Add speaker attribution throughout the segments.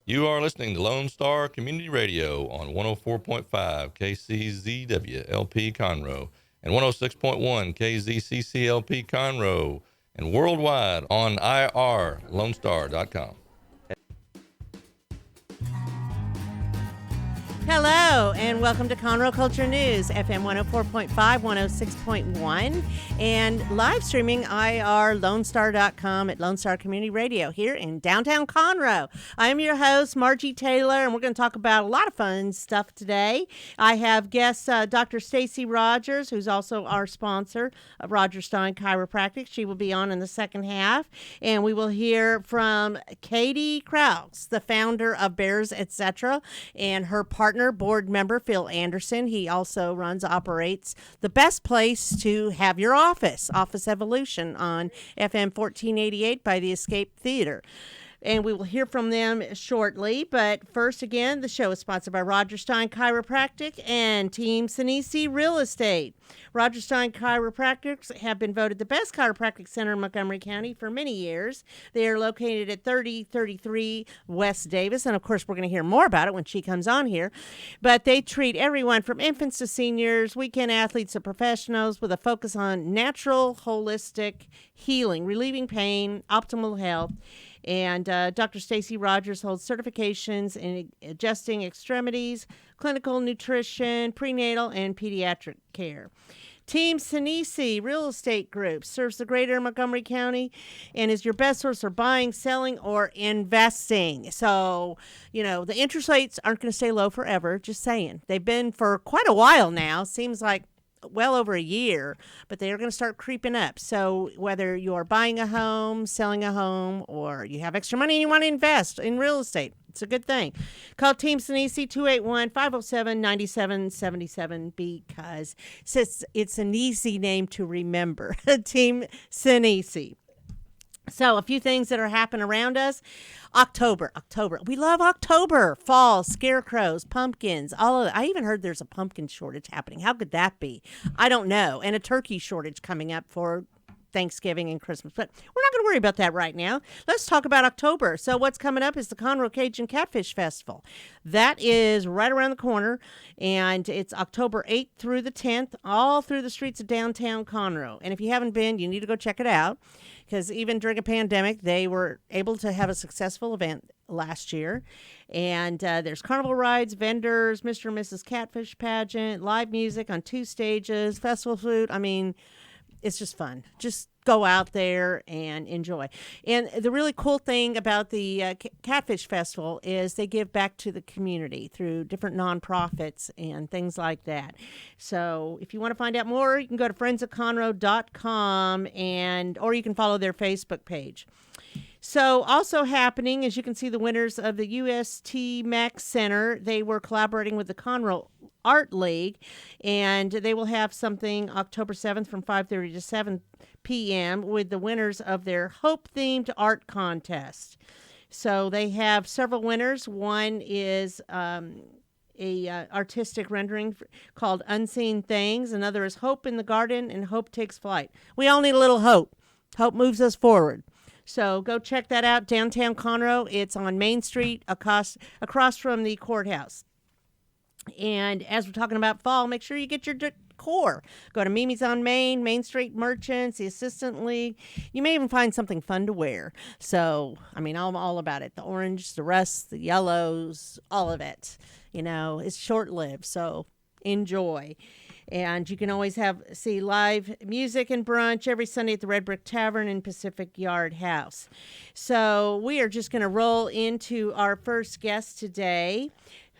Speaker 1: You are listening to Lone Star Community Radio on 104.5 KCZWLP Conroe and 106.1 KZCCLP Conroe and worldwide on irlonestar.com.
Speaker 2: Hello, and welcome to Conroe Culture News, FM 104.5, 106.1, and live streaming irlonestar.com at Lone Star Community Radio here in downtown Conroe. I am your host, Margie Taylor, and we're going to talk about a lot of fun stuff today. I have guest Dr. Stacy Rodgers, who's also our sponsor of Rodgers Stein Chiropractic. She will be on in the second half, and we will hear from Katie Krause, the founder of Bears, Etc., and her partner, board member Phil Anderson. He also operates the best place to have your office Evolution on FM 1488 by the Escape Theater. And we will hear from them shortly. But first, again, the show is sponsored by Rodgers Stein Chiropractic and Team Sinisi Real Estate. Rodgers Stein Chiropractics have been voted the best chiropractic center in Montgomery County for many years. They are located at 3033 West Davis. And, of course, we're going to hear more about it when she comes on here. But they treat everyone from infants to seniors, weekend athletes to professionals with a focus on natural, holistic healing, relieving pain, optimal health. And Dr. Stacy Rodgers holds certifications in adjusting extremities, clinical nutrition, prenatal, and pediatric care. Team Sinisi Real Estate Group serves the greater Montgomery County and is your best source for buying, selling, or investing. So, the interest rates aren't going to stay low forever, just saying. They've been for quite a while now. Seems like well over a year, but they are going to start creeping up. So whether you're buying a home, selling a home, or you have extra money and you want to invest in real estate, it's a good thing. Call Team Sinisi 281-507-9777 because it's an easy name to remember. Team Sinisi. So a few things that are happening around us. October. We love October. Fall, scarecrows, pumpkins, all of it. I even heard there's a pumpkin shortage happening. How could that be? I don't know. And a turkey shortage coming up for Thanksgiving and Christmas. But we're not going to worry about that right now. Let's talk about October. So what's coming up is the Conroe Cajun Catfish Festival. That is right around the corner, and it's October 8th through the 10th, all through the streets of downtown Conroe. And if you haven't been, you need to go check it out, because even during a pandemic, they were able to have a successful event last year. And there's carnival rides, vendors, Mr. and Mrs. Catfish pageant, live music on 2 stages, festival food. I mean, it's just fun. Just go out there and enjoy. And the really cool thing about the Catfish Festival is they give back to the community through different nonprofits and things like that. So if you want to find out more, you can go to friendsofconroe.com or you can follow their Facebook page. So also happening, as you can see, the winners of the UST Max Center, they were collaborating with the Conroe Art League, and they will have something October 7th from 5:30 to 7 p.m. with the winners of their Hope-themed art contest. So they have several winners. One is a artistic rendering called Unseen Things. Another is Hope in the Garden, and Hope Takes Flight. We all need a little hope. Hope moves us forward. So go check that out, downtown Conroe. It's on Main Street, across from the courthouse. And as we're talking about fall, make sure you get your decor. Go to Mimi's on Main Street Merchants, the Assistant League. You may even find something fun to wear. So, I'm all about it. The orange, the rust, the yellows, all of it. It's short-lived, so enjoy. And you can always see live music and brunch every Sunday at the Red Brick Tavern in Pacific Yard House. So we are just going to roll into our first guest today,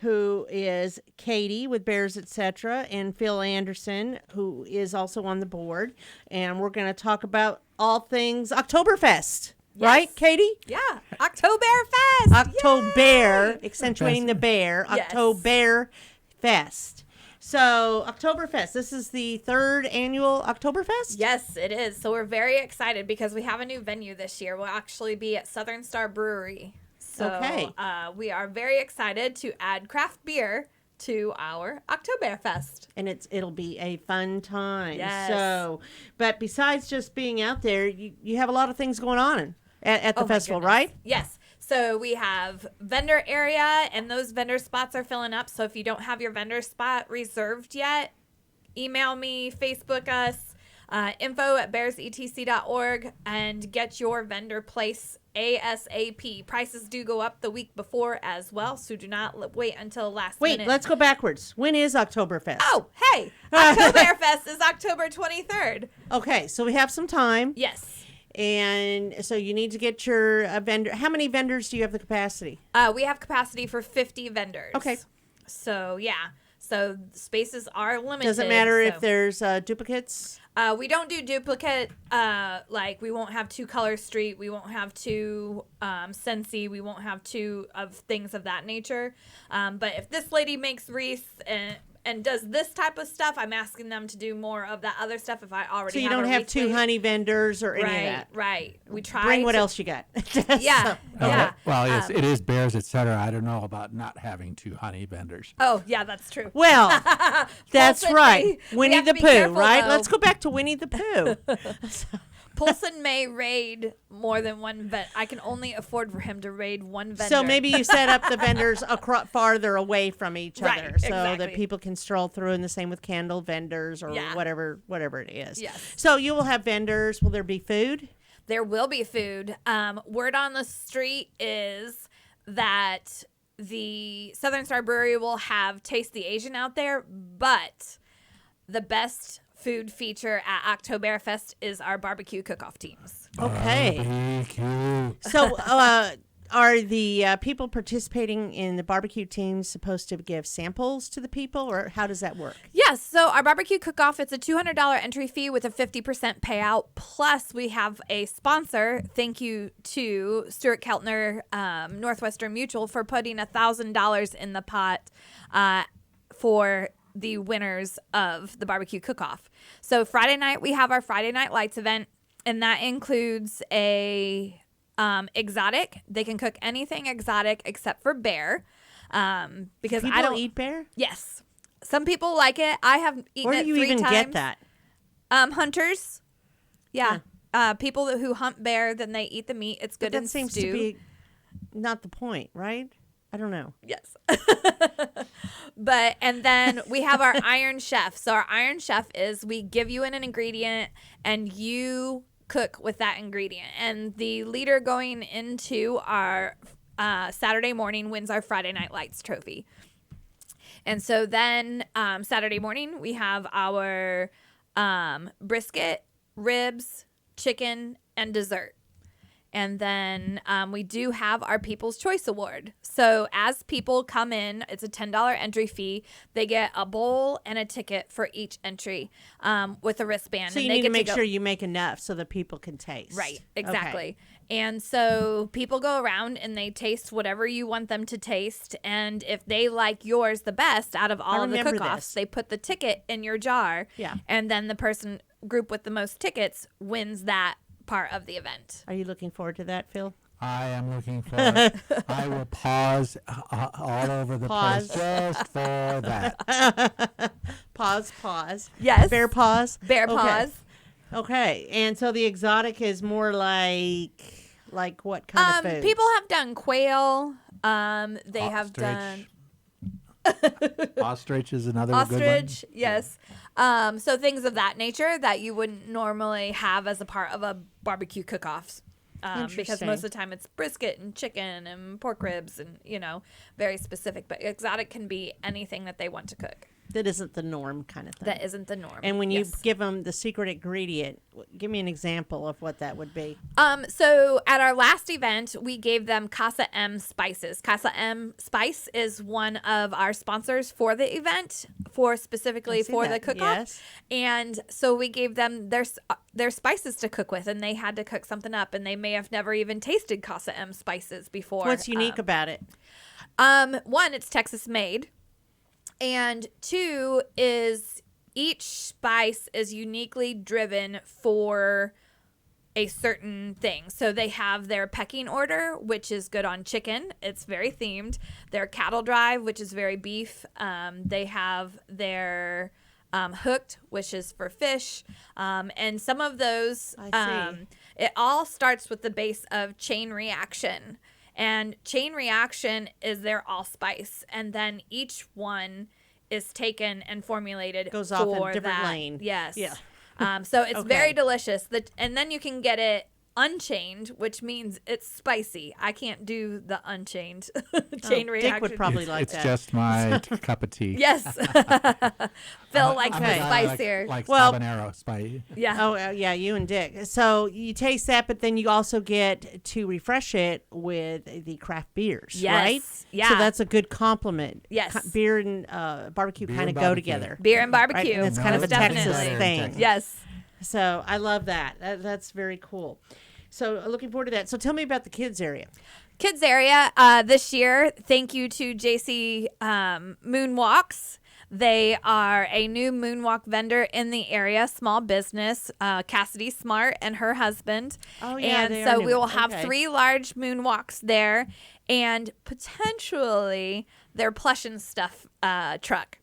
Speaker 2: who is Katie with Bears, Etc., and Phil Anderson, who is also on the board. And we're going to talk about all things Oktoberfest. Yes. Right, Katie?
Speaker 3: Yeah, Oktoberfest.
Speaker 2: Oktober, accentuating the bear. Yes. Oktoberfest. So, Oktoberfest, this is the 3rd annual Oktoberfest?
Speaker 3: Yes, it is. So, we're very excited because we have a new venue this year. We'll actually be at Southern Star Brewery. So,
Speaker 2: okay.
Speaker 3: We are very excited to add craft beer to our Oktoberfest.
Speaker 2: And it'll be a fun time.
Speaker 3: Yes.
Speaker 2: So, but besides just being out there, you have a lot of things going on at the festival, right?
Speaker 3: Yes. So we have vendor area, and those vendor spots are filling up. So if you don't have your vendor spot reserved yet, email me, Facebook us, info@bearsetc.org, and get your vendor place ASAP. Prices do go up the week before as well, so do not wait until last minute.
Speaker 2: Wait, let's go backwards. When is Oktoberfest?
Speaker 3: Oh, hey, Oktoberfest is October 23rd.
Speaker 2: Okay, so we have some time.
Speaker 3: Yes.
Speaker 2: And so you need to get your vendor. How many vendors do you have the capacity?
Speaker 3: We have capacity for 50 vendors.
Speaker 2: Okay.
Speaker 3: So, yeah. So spaces are limited.
Speaker 2: Doesn't matter if there's duplicates?
Speaker 3: We don't do duplicate. Like, we won't have 2 Color Street. We won't have 2 Scentsy. We won't have 2 of things of that nature. But if this lady makes wreaths and does this type of stuff, I'm asking them to do more of that other stuff if I already have.
Speaker 2: So you don't have 2 honey vendors or any of that?
Speaker 3: Right. We try.
Speaker 2: Bring what else you got.
Speaker 3: Yeah. Yeah.
Speaker 4: Well, it is bears, etc. I don't know about not having 2 honey vendors.
Speaker 3: Oh, yeah, that's true.
Speaker 2: Well, that's
Speaker 3: Paulson,
Speaker 2: right.
Speaker 3: we
Speaker 2: Winnie
Speaker 3: have
Speaker 2: the
Speaker 3: to be
Speaker 2: Pooh,
Speaker 3: careful,
Speaker 2: right?
Speaker 3: though.
Speaker 2: Let's go back to Winnie the Pooh.
Speaker 3: Paulson may raid more than one I can only afford for him to raid one vendor.
Speaker 2: So maybe you set up the vendors farther away from each
Speaker 3: Right,
Speaker 2: other so that
Speaker 3: exactly.
Speaker 2: people can stroll through, and the same with candle vendors or
Speaker 3: Yeah.
Speaker 2: whatever it is.
Speaker 3: Yes.
Speaker 2: So you will have vendors. Will there be food?
Speaker 3: There will be food. Word on the street is that the Southern Star Brewery will have Taste the Asian out there, but the best food feature at Oktoberfest is our barbecue cook-off teams.
Speaker 2: Okay.
Speaker 4: Barbecue.
Speaker 2: So are the people participating in the barbecue teams supposed to give samples to the people, or how does that work?
Speaker 3: Yes, so our barbecue cook-off, it's a $200 entry fee with a 50% payout. Plus, we have a sponsor. Thank you to Stuart Keltner, Northwestern Mutual, for putting $1,000 in the pot for the winners of the barbecue cook-off. So Friday night, we have our Friday Night Lights event, and that includes a exotic. They can cook anything exotic except for bear. Because
Speaker 2: People
Speaker 3: I don't
Speaker 2: eat bear?
Speaker 3: Yes. Some people like it. I have eaten
Speaker 2: Where
Speaker 3: it
Speaker 2: do you
Speaker 3: 3
Speaker 2: even
Speaker 3: times.
Speaker 2: get that?
Speaker 3: Hunters. Yeah. People who hunt bear, then they eat the meat. It's good
Speaker 2: But
Speaker 3: in
Speaker 2: that seems
Speaker 3: stew.
Speaker 2: to be not the point, right? I don't know.
Speaker 3: Yes. And then we have our Iron Chef. So our Iron Chef is we give you an ingredient and you cook with that ingredient. And the leader going into our Saturday morning wins our Friday Night Lights trophy. And so then Saturday morning we have our brisket, ribs, chicken, and dessert. And then we do have our People's Choice Award. So as people come in, it's a $10 entry fee. They get a bowl and a ticket for each entry with a wristband.
Speaker 2: So
Speaker 3: and
Speaker 2: you
Speaker 3: they
Speaker 2: need to
Speaker 3: get
Speaker 2: make
Speaker 3: go-
Speaker 2: sure you make enough so that people can taste.
Speaker 3: Right,
Speaker 2: Okay.
Speaker 3: exactly. And so people go around and they taste whatever you want them to taste. And if they like yours the best out of all of the
Speaker 2: remember
Speaker 3: cook-offs,
Speaker 2: this.
Speaker 3: they put the ticket in your jar.
Speaker 2: Yeah.
Speaker 3: And then the group with the most tickets wins that part of the event.
Speaker 2: Are you looking forward to that, Phil?
Speaker 4: I am looking for it. I will pause all over the
Speaker 2: Pause.
Speaker 4: place just for that.
Speaker 2: Pause.
Speaker 3: Yes.
Speaker 2: Bear paws?
Speaker 3: Bear
Speaker 2: Okay.
Speaker 3: paws.
Speaker 2: Okay. And so the exotic is more like what kind of food?
Speaker 3: People have done quail. They have done
Speaker 4: Ostrich is another good one.
Speaker 3: ostrich. Yes. So things of that nature that you wouldn't normally have as a part of a barbecue cook-off. Because
Speaker 2: Interesting.
Speaker 3: most of the time it's brisket and chicken and pork ribs and, very specific. But exotic can be anything that they want to cook.
Speaker 2: That isn't the norm kind of thing.
Speaker 3: That isn't the norm.
Speaker 2: And when you
Speaker 3: Yes.
Speaker 2: give them the secret ingredient, give me an example of what that would be.
Speaker 3: So at our last event, we gave them Casa M spices. Casa M Spice is one of our sponsors for the event, specifically
Speaker 2: I see
Speaker 3: for
Speaker 2: that,
Speaker 3: the cook-off.
Speaker 2: yes.
Speaker 3: And so we gave them their spices to cook with, and they had to cook something up, and they may have never even tasted Casa M spices before.
Speaker 2: What's unique about it?
Speaker 3: One, it's Texas made. And 2 is each spice is uniquely driven for a certain thing. So they have their pecking order, which is good on chicken. It's very themed. Their cattle drive, which is very beef. They have their hooked, which is for fish. And some of those,
Speaker 2: I see.
Speaker 3: it all starts with the base of chain reaction. And chain reaction is their allspice, and then each one is taken and formulated
Speaker 2: Goes
Speaker 3: for
Speaker 2: off in a different
Speaker 3: that.
Speaker 2: lane.
Speaker 3: Yes.
Speaker 2: Yeah.
Speaker 3: So it's very
Speaker 2: Okay.
Speaker 3: delicious. And then you can get it unchained, which means it's spicy. I can't do the unchained chain reaction.
Speaker 2: Dick would probably like
Speaker 4: It's
Speaker 2: that.
Speaker 4: just my cup of tea.
Speaker 3: Yes. Phil likes
Speaker 4: I'm
Speaker 3: the
Speaker 4: a guy
Speaker 3: spicier.
Speaker 4: Like
Speaker 2: Well-
Speaker 4: habanero spice.
Speaker 3: Yeah.
Speaker 2: Oh, yeah, you and Dick. So you taste that, but then you also get to refresh it with the craft beers,
Speaker 3: Yes.
Speaker 2: right?
Speaker 3: Yeah.
Speaker 2: So that's a good compliment.
Speaker 3: Yes.
Speaker 2: Beer and barbecue
Speaker 4: Beer
Speaker 2: kind of
Speaker 4: and
Speaker 2: go
Speaker 4: barbecue.
Speaker 2: together.
Speaker 3: Beer and barbecue.
Speaker 2: Right? And it's kind of a
Speaker 3: Most
Speaker 2: Texas
Speaker 3: definitely.
Speaker 2: thing.
Speaker 3: Yes.
Speaker 2: So I love that. That's very cool. So looking forward to that. So tell me about the kids area.
Speaker 3: Kids area this year, thank you to JC Moonwalks. They are a new moonwalk vendor in the area, small business, Cassidy Smart and her husband.
Speaker 2: Oh, yeah,
Speaker 3: and
Speaker 2: they
Speaker 3: so
Speaker 2: are
Speaker 3: we
Speaker 2: new.
Speaker 3: will have
Speaker 2: Okay.
Speaker 3: 3 large moonwalks there, and potentially their plush and stuff truck.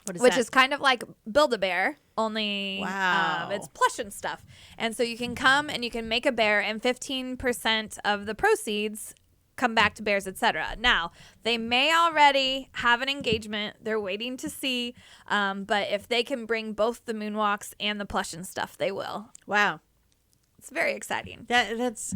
Speaker 2: What is
Speaker 3: Which
Speaker 2: that?
Speaker 3: is kind of like Build-A-Bear, only
Speaker 2: Wow.
Speaker 3: it's plush and stuff. And so you can come and you can make a bear, and 15% of the proceeds come back to Bears, etc. Now, they may already have an engagement. They're waiting to see. But if they can bring both the moonwalks and the plush and stuff, they will.
Speaker 2: Wow.
Speaker 3: It's very exciting.
Speaker 2: That's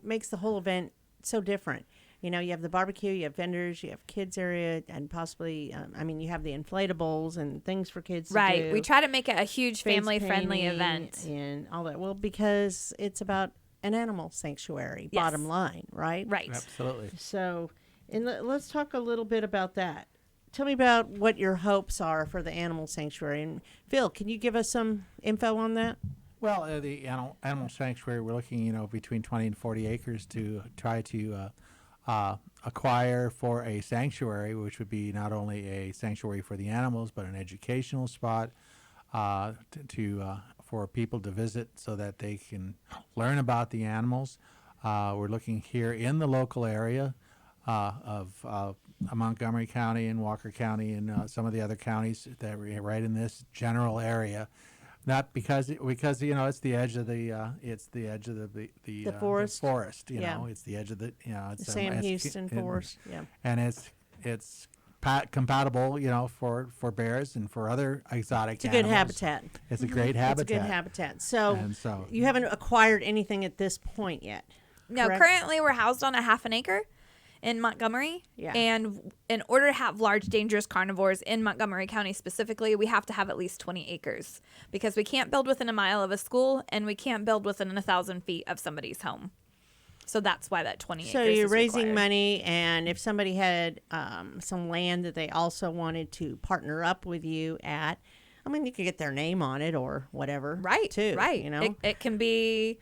Speaker 2: makes the whole event so different. You have the barbecue, you have vendors, you have kids area, and possibly, you have the inflatables and things for kids to
Speaker 3: Right.
Speaker 2: do.
Speaker 3: We try to make it a huge
Speaker 2: face
Speaker 3: family-friendly
Speaker 2: painting
Speaker 3: event.
Speaker 2: and all that. Well, because it's about an animal sanctuary,
Speaker 3: Yes.
Speaker 2: bottom line, right?
Speaker 3: Right.
Speaker 4: Absolutely.
Speaker 2: So, and let's talk a little bit about that. Tell me about what your hopes are for the animal sanctuary. And Phil, can you give us some info on that?
Speaker 4: Well, the animal sanctuary, we're looking, between 20 and 40 acres to try to acquire for a sanctuary, which would be not only a sanctuary for the animals, but an educational spot for people to visit so that they can learn about the animals. We're looking here in the local area of Montgomery County and Walker County and some of the other counties that are right in this general area. Not because it's the edge of the
Speaker 2: forest.
Speaker 4: forest,
Speaker 2: Yeah.
Speaker 4: it's the edge of the it's
Speaker 2: Sam Houston Forest. Yeah.
Speaker 4: and it's compatible, for bears and for other exotic
Speaker 2: It's a good
Speaker 4: animals.
Speaker 2: habitat.
Speaker 4: It's a great
Speaker 2: It's a
Speaker 4: habitat.
Speaker 2: good habitat. So,
Speaker 4: And so-
Speaker 2: you haven't acquired anything at this point yet.
Speaker 3: No,
Speaker 2: correct?
Speaker 3: currently we're housed on a half an acre in Montgomery.
Speaker 2: Yeah.
Speaker 3: And in order to have large, dangerous carnivores in Montgomery County specifically, we have to have at least 20 acres because we can't build within a mile of a school and we can't build within 1,000 feet of somebody's home. So that's why that 20
Speaker 2: So
Speaker 3: acres
Speaker 2: you're
Speaker 3: is
Speaker 2: raising
Speaker 3: required.
Speaker 2: money, and if somebody had some land that they also wanted to partner up with you at, you could get their name on it or whatever.
Speaker 3: Right,
Speaker 2: Too.
Speaker 3: right. It can be,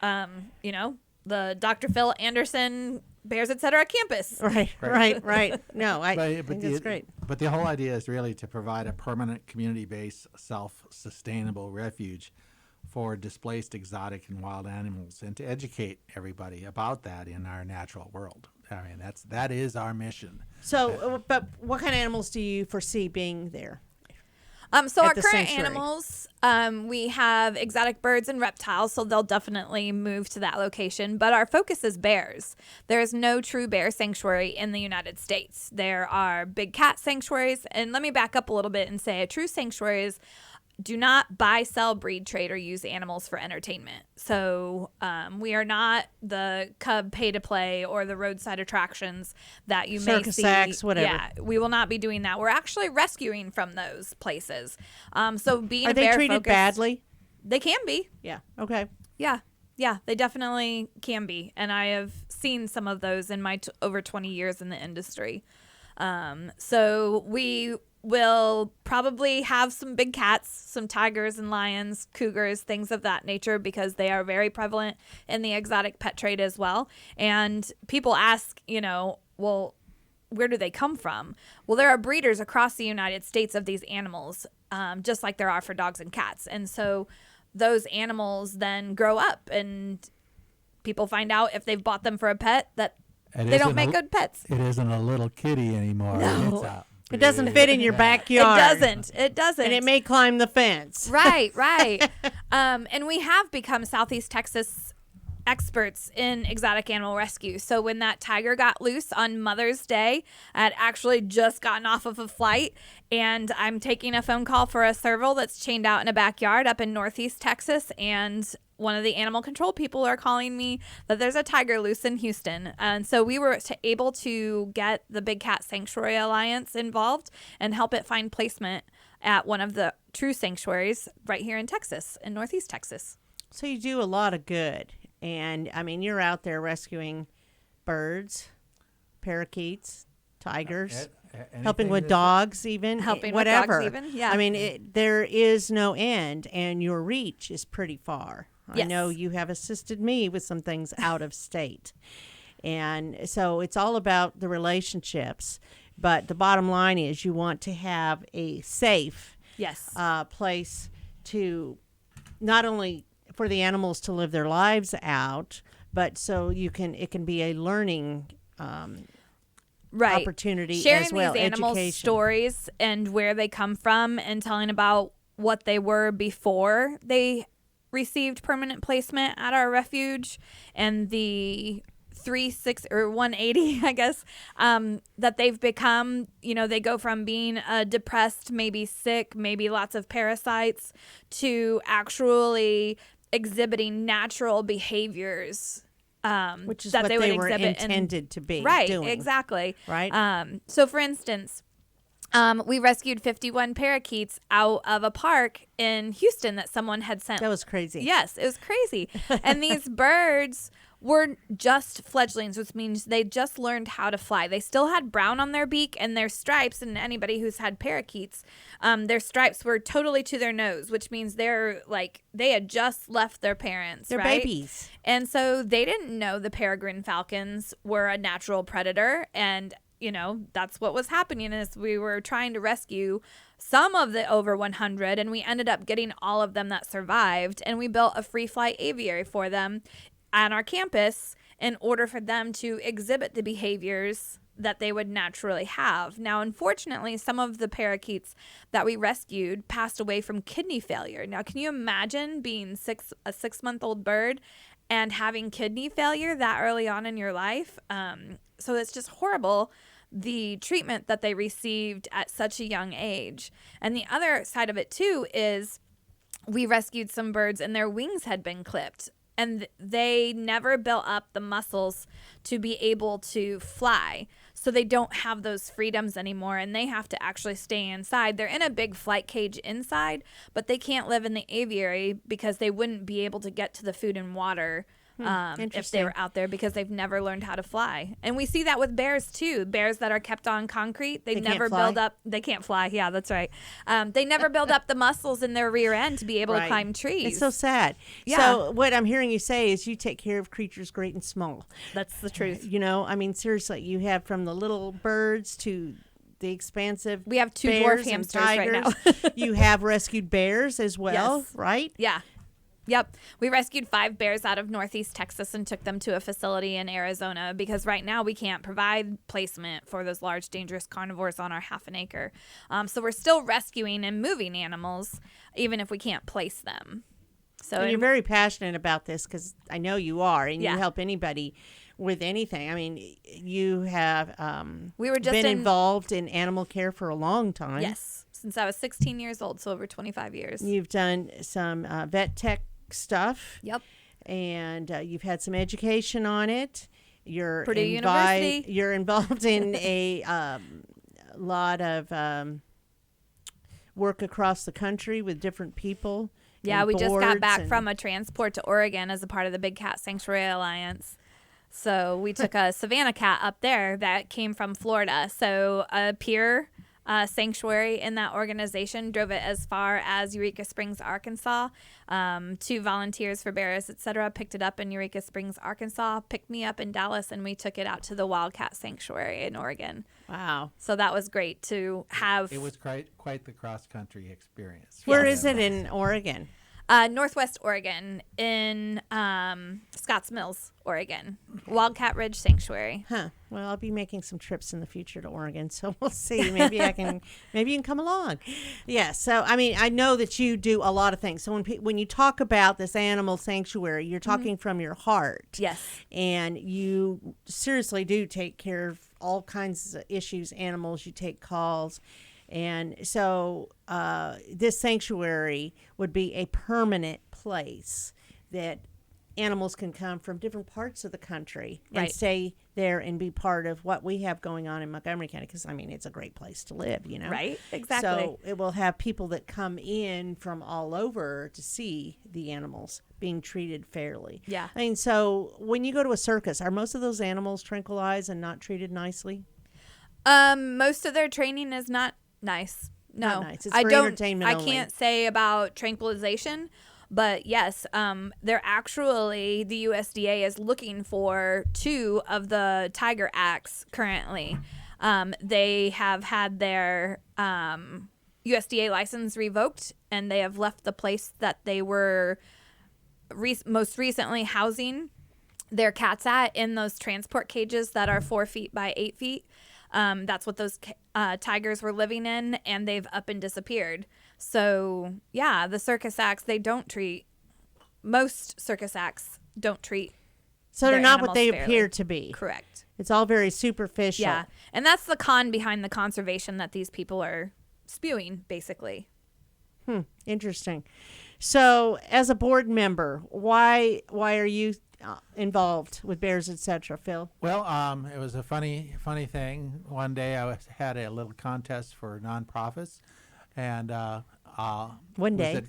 Speaker 3: the Dr. Phil Anderson Bears Etc. campus.
Speaker 2: Right. No, I think that's great.
Speaker 4: But the whole idea is really to provide a permanent community-based, self-sustainable refuge for displaced exotic and wild animals, and to educate everybody about that in our natural world. That is our mission.
Speaker 2: So, but what kind of animals do you foresee being there?
Speaker 3: So
Speaker 2: At
Speaker 3: our
Speaker 2: the
Speaker 3: current
Speaker 2: sanctuary.
Speaker 3: animals, we have exotic birds and reptiles, so they'll definitely move to that location. But our focus is bears. There is no true bear sanctuary in the United States. There are big cat sanctuaries. And let me back up a little bit and say a true sanctuary is do not buy, sell, breed, trade, or use animals for entertainment. So we are not the Cub pay-to-play or the roadside attractions that you may
Speaker 2: Circus
Speaker 3: see.
Speaker 2: acts, whatever.
Speaker 3: Yeah, we will not be doing that. We're actually rescuing from those places. So being
Speaker 2: Are
Speaker 3: a
Speaker 2: they
Speaker 3: bear
Speaker 2: treated
Speaker 3: focused,
Speaker 2: badly?
Speaker 3: They can be.
Speaker 2: Yeah. Okay.
Speaker 3: Yeah, they definitely can be. And I have seen some of those in my over 20 years in the industry. So we will probably have some big cats, some tigers and lions, cougars, things of that nature, because they are very prevalent in the exotic pet trade as well. And people ask, well, where do they come from? Well, there are breeders across the United States of these animals, just like there are for dogs and cats. And so those animals then grow up, and people find out if they've bought them for a pet that they don't make good pets.
Speaker 4: It isn't a little kitty anymore.
Speaker 3: No.
Speaker 2: It doesn't fit in your backyard.
Speaker 3: It doesn't.
Speaker 2: And it may climb the fence.
Speaker 3: Right. And we have become Southeast Texas experts in exotic animal rescue. So when that tiger got loose on Mother's Day, I had actually just gotten off of a flight, and I'm taking a phone call for a serval that's chained out in a backyard up in Northeast Texas, and one of the animal control people are calling me that there's a tiger loose in Houston. And so we were able to get the Big Cat Sanctuary Alliance involved and help it find placement at one of the true sanctuaries right here in Texas, in Northeast Texas.
Speaker 2: So you do a lot of good. And, I mean, you're out there rescuing birds, parakeets, tigers, helping with dogs even,
Speaker 3: Helping
Speaker 2: whatever.
Speaker 3: with dogs even, yeah.
Speaker 2: I mean, there is no end, and your reach is pretty far.
Speaker 3: Yes.
Speaker 2: I know you have assisted me with some things out of state. And so it's all about the relationships. But the bottom line is you want to have a safe
Speaker 3: Yes.
Speaker 2: place to not only for the animals to live their lives out, but so it can be a learning
Speaker 3: right.
Speaker 2: opportunity
Speaker 3: Sharing
Speaker 2: as well.
Speaker 3: these animals'
Speaker 2: Education.
Speaker 3: stories and where they come from, and telling about what they were before they received permanent placement at our refuge, and the 360 or 180, I guess, that they've become. You know, they go from being depressed, maybe sick, maybe lots of parasites, to actually exhibiting natural behaviors,
Speaker 2: which is
Speaker 3: that
Speaker 2: what
Speaker 3: they would
Speaker 2: were
Speaker 3: exhibit
Speaker 2: intended to be
Speaker 3: right,
Speaker 2: doing.
Speaker 3: exactly.
Speaker 2: Right.
Speaker 3: So, for instance, we rescued 51 parakeets out of a park in Houston that someone had sent.
Speaker 2: That was crazy.
Speaker 3: Yes, it was crazy. And these birds were just fledglings, which means they just learned how to fly. They still had brown on their beak and their stripes, and anybody who's had parakeets, their stripes were totally to their nose, which means they had just left their parents.
Speaker 2: They're
Speaker 3: right?
Speaker 2: babies.
Speaker 3: And so they didn't know the peregrine falcons were a natural predator, and you know, that's what was happening is we were trying to rescue some of the over 100, and we ended up getting all of them that survived, and we built a free flight aviary for them on our campus in order for them to exhibit the behaviors that they would naturally have. Now, unfortunately, some of the parakeets that we rescued passed away from kidney failure. Now, can you imagine being a 6-month-old bird and having kidney failure that early on in your life? So it's just horrible, the treatment that they received at such a young age. And the other side of it, too, is we rescued some birds and their wings had been clipped. And they never built up the muscles to be able to fly. So they don't have those freedoms anymore, and they have to actually stay inside. They're in a big flight cage inside, but they can't live in the aviary because they wouldn't be able to get to the food and water if they were out there, because they've never learned how to fly. And we see that with bears too. Bears that are kept on concrete, they never build up. They can't fly. Yeah, that's right. They never build up the muscles in their rear end to be able to climb trees.
Speaker 2: It's so sad.
Speaker 3: Yeah.
Speaker 2: So what I'm hearing you say is you take care of creatures great and small.
Speaker 3: That's the truth.
Speaker 2: You know, I mean, seriously, you have from the little birds to the expansive.
Speaker 3: We have 2
Speaker 2: bears
Speaker 3: dwarf
Speaker 2: and
Speaker 3: hamsters right now.
Speaker 2: You have rescued bears as well,
Speaker 3: Yes.
Speaker 2: right?
Speaker 3: Yeah. Yep. We rescued 5 bears out of Northeast Texas and took them to a facility in Arizona because right now we can't provide placement for those large, dangerous carnivores on our half an acre. So we're still rescuing and moving animals, even if we can't place them. So
Speaker 2: And you're very passionate about this because I know you are, and
Speaker 3: Yeah.
Speaker 2: you help anybody with anything. I mean, you have
Speaker 3: we were just
Speaker 2: been involved in animal care for a long time.
Speaker 3: Yes, since I was 16 years old, so over 25 years.
Speaker 2: You've done some vet tech stuff.
Speaker 3: Yep.
Speaker 2: And you've had some education on it. You're
Speaker 3: Purdue University.
Speaker 2: You're involved in a lot of work across the country with different people.
Speaker 3: Yeah,
Speaker 2: and
Speaker 3: we just got
Speaker 2: boards
Speaker 3: back
Speaker 2: and-
Speaker 3: from a transport to Oregon as a part of the Big Cat Sanctuary Alliance. So we took a Savannah cat up there that came from Florida. So a peer sanctuary in that organization drove it as far as Eureka Springs, Arkansas. 2 volunteers for bears, etc., picked it up in Eureka Springs, Arkansas, picked me up in Dallas, and we took it out to the Wildcat Sanctuary in Oregon.
Speaker 2: Wow.
Speaker 3: So that was great to have.
Speaker 4: It was quite the cross-country experience.
Speaker 2: Where is it in Oregon?
Speaker 3: Northwest Oregon, in Scotts Mills, Oregon, Wildcat Ridge Sanctuary.
Speaker 2: Huh. Well, I'll be making some trips in the future to Oregon, so we'll see. Maybe maybe you can come along. Yeah. So, I mean, I know that you do a lot of things. So when you talk about this animal sanctuary, you're talking from your heart.
Speaker 3: Yes.
Speaker 2: And you seriously do take care of all kinds of issues, animals. You take calls. And so this sanctuary would be a permanent place that animals can come from different parts of the country and
Speaker 3: Right.
Speaker 2: stay there and be part of what we have going on in Montgomery County, because, I mean, it's a great place to live, you know?
Speaker 3: Right, exactly.
Speaker 2: So it will have people that come in from all over to see the animals being treated fairly.
Speaker 3: Yeah.
Speaker 2: I mean, so when you go to a circus, are most of those animals tranquilized and not treated nicely?
Speaker 3: Most of their training is not nice. No,
Speaker 2: Not nice. It's
Speaker 3: I
Speaker 2: for
Speaker 3: don't.
Speaker 2: entertainment
Speaker 3: I
Speaker 2: only.
Speaker 3: can't say about tranquilization, but yes, they're actually, the USDA is looking for 2 of the tiger acts currently. They have had their USDA license revoked, and they have left the place that they were most recently housing their cats at, in those transport cages that are 4 feet by 8 feet. That's what those tigers were living in, and they've up and disappeared. So, yeah, the circus acts, most circus acts don't treat.
Speaker 2: So they're
Speaker 3: their
Speaker 2: not what they
Speaker 3: animals
Speaker 2: appear
Speaker 3: fairly.
Speaker 2: to be.
Speaker 3: Correct.
Speaker 2: It's all very superficial.
Speaker 3: Yeah. And that's the con behind the conservation that these people are spewing, basically.
Speaker 2: Interesting. So, as a board member, why are you involved with Bears, etc., Phil?
Speaker 4: Well, it was a funny thing. One day had a little contest for nonprofits, and
Speaker 2: One day.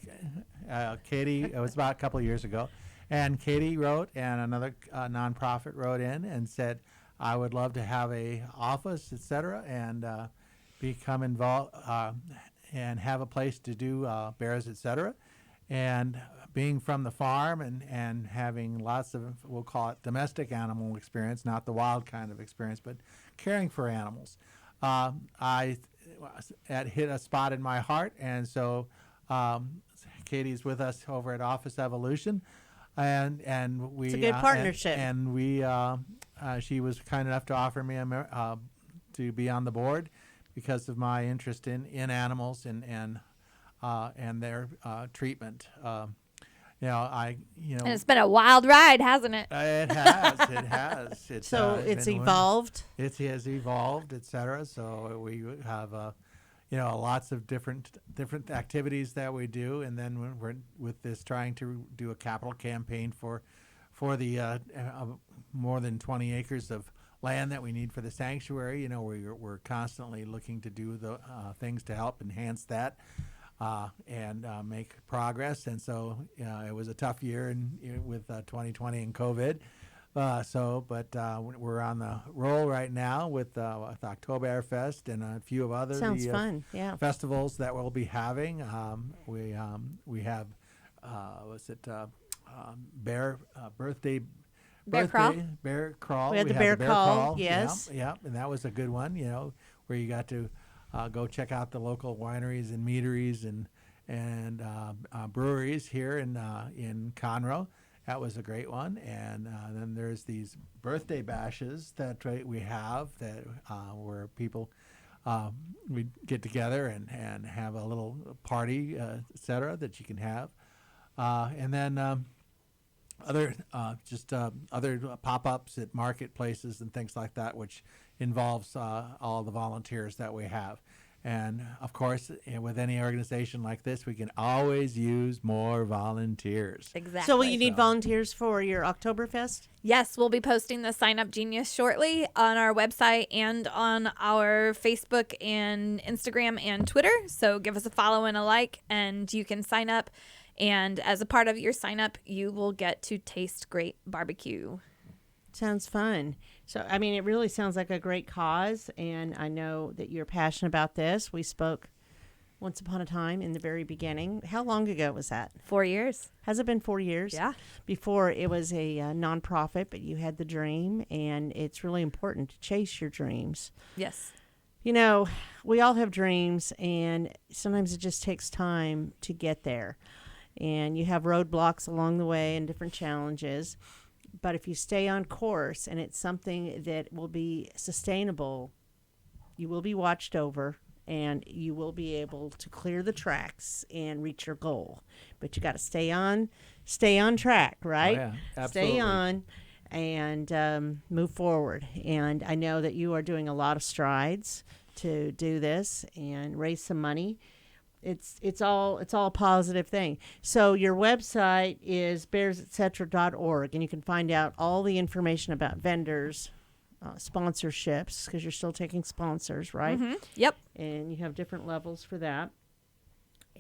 Speaker 4: Katie, it was about a couple of years ago, and Katie wrote, and another nonprofit wrote in and said, I would love to have a office, etc., and become involved and have a place to do bears, etc. And being from the farm and having lots of, we'll call it domestic animal experience, not the wild kind of experience, but caring for animals, it hit a spot in my heart. And so Katie's with us over at Office Evolution, and we
Speaker 2: It's a good partnership.
Speaker 4: and we she was kind enough to offer me to be on the board because of my interest in animals and their treatment. And
Speaker 3: it's been a wild ride, hasn't it?
Speaker 4: It has. It's,
Speaker 2: So it's
Speaker 4: been
Speaker 2: evolved.
Speaker 4: It has evolved, etc. So we have lots of different activities that we do, and then when we're with this trying to do a capital campaign for the more than 20 acres of land that we need for the sanctuary. We're constantly looking to do the things to help enhance that. And make progress. And so it was a tough year with 2020 and COVID. But we're on the roll right now with Oktoberfest and a few of other
Speaker 2: Sounds fun. Yeah.
Speaker 4: festivals that we'll be having. We have bear birthday.
Speaker 3: Bear crawl?
Speaker 4: Bear crawl.
Speaker 2: We had the bear call, yes.
Speaker 4: Yeah, and that was a good one. Where you got to go check out the local wineries and meaderies and breweries here in Conroe. That was a great one. And then there's these birthday bashes that we have that where people we get together and have a little party, etc. that you can have. And then other pop-ups at marketplaces and things like that, which involves all the volunteers that we have. And of course, with any organization like this, we can always use more volunteers.
Speaker 3: Exactly.
Speaker 2: So will you need volunteers for your Oktoberfest?
Speaker 3: Yes, we'll be posting the Sign Up Genius shortly on our website and on our Facebook and Instagram and Twitter. So give us a follow and a like, and you can sign up. And as a part of your sign up, you will get to taste great barbecue.
Speaker 2: Sounds fun. So, I mean, it really sounds like a great cause, and I know that you're passionate about this. We spoke once upon a time in the very beginning. How long ago was that?
Speaker 3: 4 years.
Speaker 2: Has it been 4 years?
Speaker 3: Yeah.
Speaker 2: Before it was a nonprofit, but you had the dream, and it's really important to chase your dreams.
Speaker 3: Yes.
Speaker 2: We all have dreams, and sometimes it just takes time to get there. and you have roadblocks along the way and different challenges. But if you stay on course and it's something that will be sustainable, you will be watched over and you will be able to clear the tracks and reach your goal. But you got to stay on track, right?
Speaker 4: Oh, yeah, absolutely.
Speaker 2: Stay on and move forward. And I know that you are doing a lot of strides to do this and raise some money. It's all a positive thing. So your website is bearsetcetera.org, and you can find out all the information about vendors, sponsorships, because you're still taking sponsors, right?
Speaker 3: Mm-hmm. Yep.
Speaker 2: And you have different levels for that.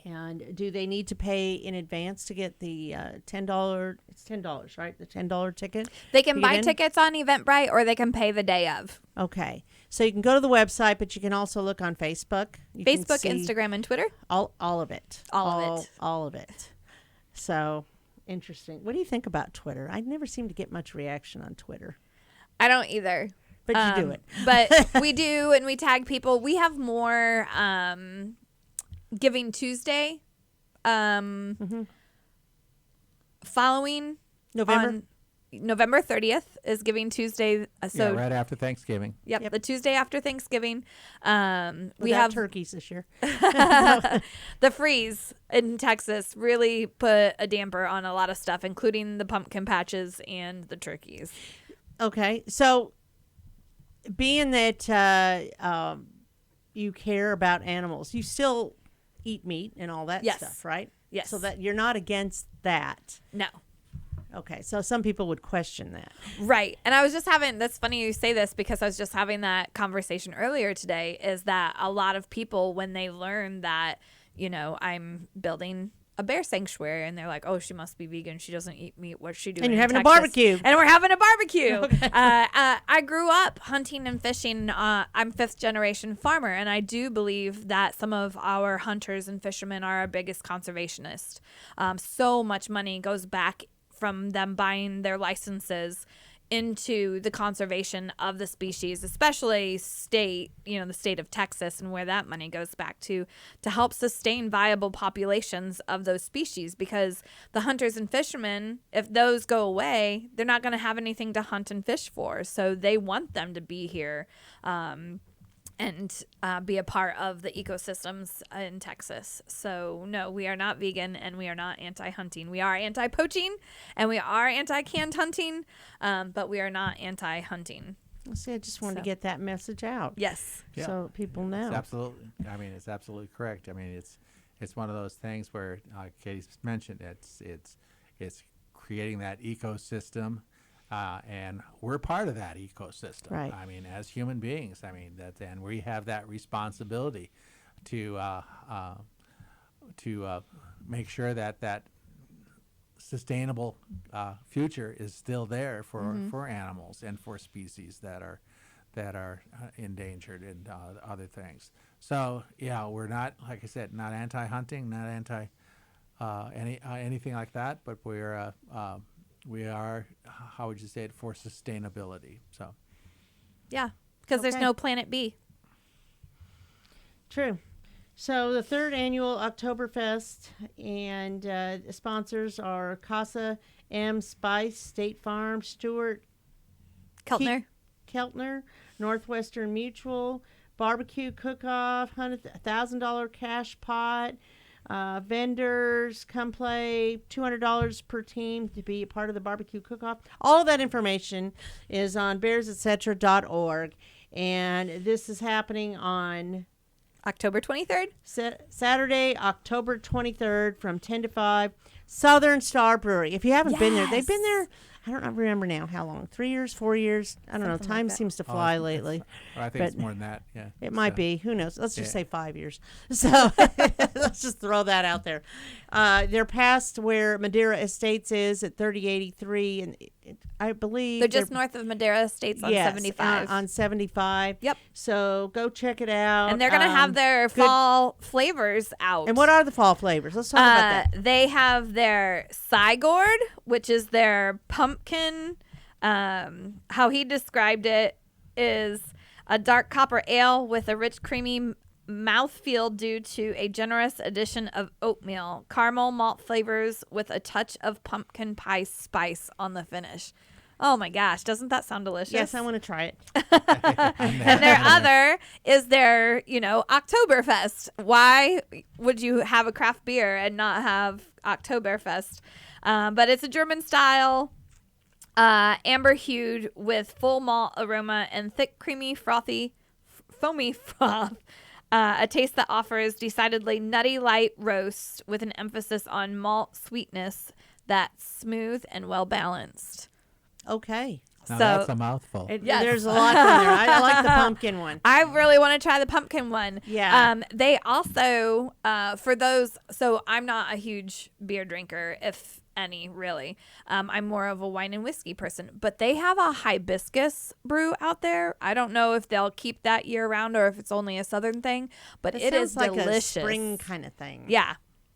Speaker 2: And do they need to pay in advance to get the $10? It's $10, right? The $10 ticket?
Speaker 3: They can buy tickets on Eventbrite, or they can pay the day of.
Speaker 2: Okay. So you can go to the website, but you can also look on Facebook. You can
Speaker 3: Facebook,
Speaker 2: see
Speaker 3: Instagram, and Twitter.
Speaker 2: all of it.
Speaker 3: All
Speaker 2: of it. So interesting. What do you think about Twitter? I never seem to get much reaction on Twitter.
Speaker 3: I don't either.
Speaker 2: But you do it.
Speaker 3: But we do, and we tag people. We have more Giving Tuesday following
Speaker 2: November?
Speaker 3: on November 30th is Giving Tuesday. So
Speaker 4: right after Thanksgiving.
Speaker 3: Yep, the Tuesday after Thanksgiving. We
Speaker 2: Without
Speaker 3: have
Speaker 2: turkeys this year.
Speaker 3: the freeze in Texas really put a damper on a lot of stuff, including the pumpkin patches and the turkeys.
Speaker 2: Okay. So being that you care about animals, you still eat meat and all that
Speaker 3: Yes.
Speaker 2: stuff, right?
Speaker 3: Yes.
Speaker 2: So that you're not against that.
Speaker 3: No.
Speaker 2: Okay. So some people would question that.
Speaker 3: Right. And I was just having, that's funny you say this, because I was just having that conversation earlier today, is that a lot of people, when they learn that, you know, I'm building a bear sanctuary, and they're like, oh, she must be vegan, she doesn't eat meat, what's she doing?
Speaker 2: And you're
Speaker 3: in
Speaker 2: having a
Speaker 3: Texas?
Speaker 2: barbecue.
Speaker 3: And we're having a barbecue.
Speaker 2: Okay.
Speaker 3: I grew up hunting and fishing. I'm 5th generation farmer, and I do believe that some of our hunters and fishermen are our biggest conservationists. So much money goes back from them buying their licenses into the conservation of the species, especially the state of Texas, and where that money goes back to help sustain viable populations of those species, because the hunters and fishermen, if those go away, they're not going to have anything to hunt and fish for. So they want them to be here and be a part of the ecosystems in Texas. So no, we are not vegan, and we are not anti-hunting. We are anti-poaching, and we are anti-canned hunting, but we are not anti-hunting.
Speaker 2: See, I just wanted to get that message out.
Speaker 3: Yes.
Speaker 4: Yeah.
Speaker 2: So people know.
Speaker 4: It's absolutely. I mean, it's absolutely correct. I mean, it's one of those things where Katie's mentioned it's creating that ecosystem. And we're part of that ecosystem.
Speaker 2: Right.
Speaker 4: I mean, as human beings, and we have that responsibility to make sure that sustainable future is still there for animals and for species that are endangered and other things. So yeah, we're not, like I said, not anti-hunting, not anti anything like that, but we are, how would you say it, for sustainability. So,
Speaker 3: Yeah, because there's
Speaker 2: Okay.
Speaker 3: no Planet B.
Speaker 2: True. So the 3rd annual Oktoberfest, and sponsors are Casa M Spice, State Farm, Stewart Keltner, Northwestern Mutual, Barbecue Cook-Off, $1,000 cash pot. Vendors, come play, $200 per team to be a part of the barbecue cook-off. All of that information is on bearsetcetera.org. And this is happening on
Speaker 3: October 23rd.
Speaker 2: Saturday, October 23rd from 10 to 5. Southern Star Brewery. If you haven't been there, they've been there, I don't remember now how long. 3 years, 4 years? I don't know.
Speaker 3: Something like
Speaker 2: Time
Speaker 3: that.
Speaker 2: seems to fly lately.
Speaker 4: I think it's more than that. Yeah,
Speaker 2: It might be. Who knows? Let's just
Speaker 4: Yeah.
Speaker 2: say 5 years. So let's just throw that out there. They're past where Madeira Estates is at 3083, and I believe
Speaker 3: They're just north of Madeira Estates on
Speaker 2: yes,
Speaker 3: 75.
Speaker 2: on 75.
Speaker 3: Yep.
Speaker 2: So go check it out.
Speaker 3: And they're going to have their fall flavors out.
Speaker 2: And what are the fall flavors? Let's talk about that.
Speaker 3: They have their Sigord, which is their pumpkin. How he described it is a dark copper ale with a rich, creamy mouthfeel due to a generous addition of oatmeal, caramel malt flavors with a touch of pumpkin pie spice on the finish. Oh my gosh, doesn't that sound delicious?
Speaker 2: Yes, I want to try it.
Speaker 3: And their other is their, Oktoberfest. Why would you have a craft beer and not have Oktoberfest? But it's a German style, amber hued with full malt aroma and thick, creamy, frothy, foamy froth. A taste that offers decidedly nutty light roast with an emphasis on malt sweetness that's smooth and well balanced.
Speaker 2: Okay.
Speaker 4: Now
Speaker 3: So
Speaker 4: that's a mouthful.
Speaker 3: Yes.
Speaker 2: There's a lot in there. I like the pumpkin one.
Speaker 3: I really want to try the pumpkin one.
Speaker 2: Yeah.
Speaker 3: They also, for those, so I'm not a huge beer drinker, if any, really. I'm more of a wine and whiskey person, but they have a hibiscus brew out there. I don't know if they'll keep that year round or if it's only a southern thing, but
Speaker 2: It
Speaker 3: it is
Speaker 2: sounds like
Speaker 3: delicious.
Speaker 2: a spring kind of thing.
Speaker 3: Yeah.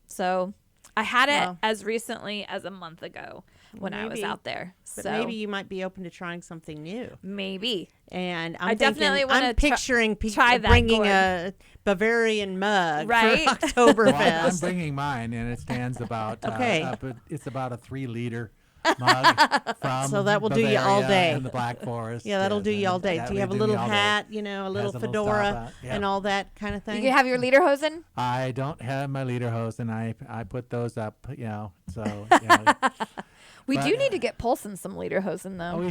Speaker 3: So I had it
Speaker 2: Well.
Speaker 3: as recently as a month ago when I was
Speaker 2: Maybe.
Speaker 3: out there.
Speaker 2: But
Speaker 3: So
Speaker 2: maybe you might be open to trying something new.
Speaker 3: maybe.
Speaker 2: And
Speaker 3: I definitely
Speaker 2: I'm
Speaker 3: wanna
Speaker 2: picturing people
Speaker 3: try that
Speaker 2: bringing
Speaker 3: gourd.
Speaker 2: a Bavarian mug
Speaker 3: Right?
Speaker 2: for Oktoberfest.
Speaker 4: Well, I'm bringing mine, and it stands about
Speaker 2: Okay.
Speaker 4: It's about a 3-liter mug from
Speaker 2: So that will do you all
Speaker 4: Bavaria
Speaker 2: day.
Speaker 4: and the Black Forest.
Speaker 2: Yeah, that'll do you all day.
Speaker 4: That
Speaker 2: Do you have a
Speaker 4: will
Speaker 2: little
Speaker 4: me all day.
Speaker 2: hat, a little
Speaker 4: Has a little
Speaker 2: fedora,
Speaker 4: top hat, yeah.
Speaker 2: and all that kind of
Speaker 3: You
Speaker 2: thing?
Speaker 3: can have your lederhosen.
Speaker 4: I don't have my lederhosen. I put those up, so
Speaker 3: We
Speaker 4: But,
Speaker 3: do need to get Polson some lederhosen though.
Speaker 4: we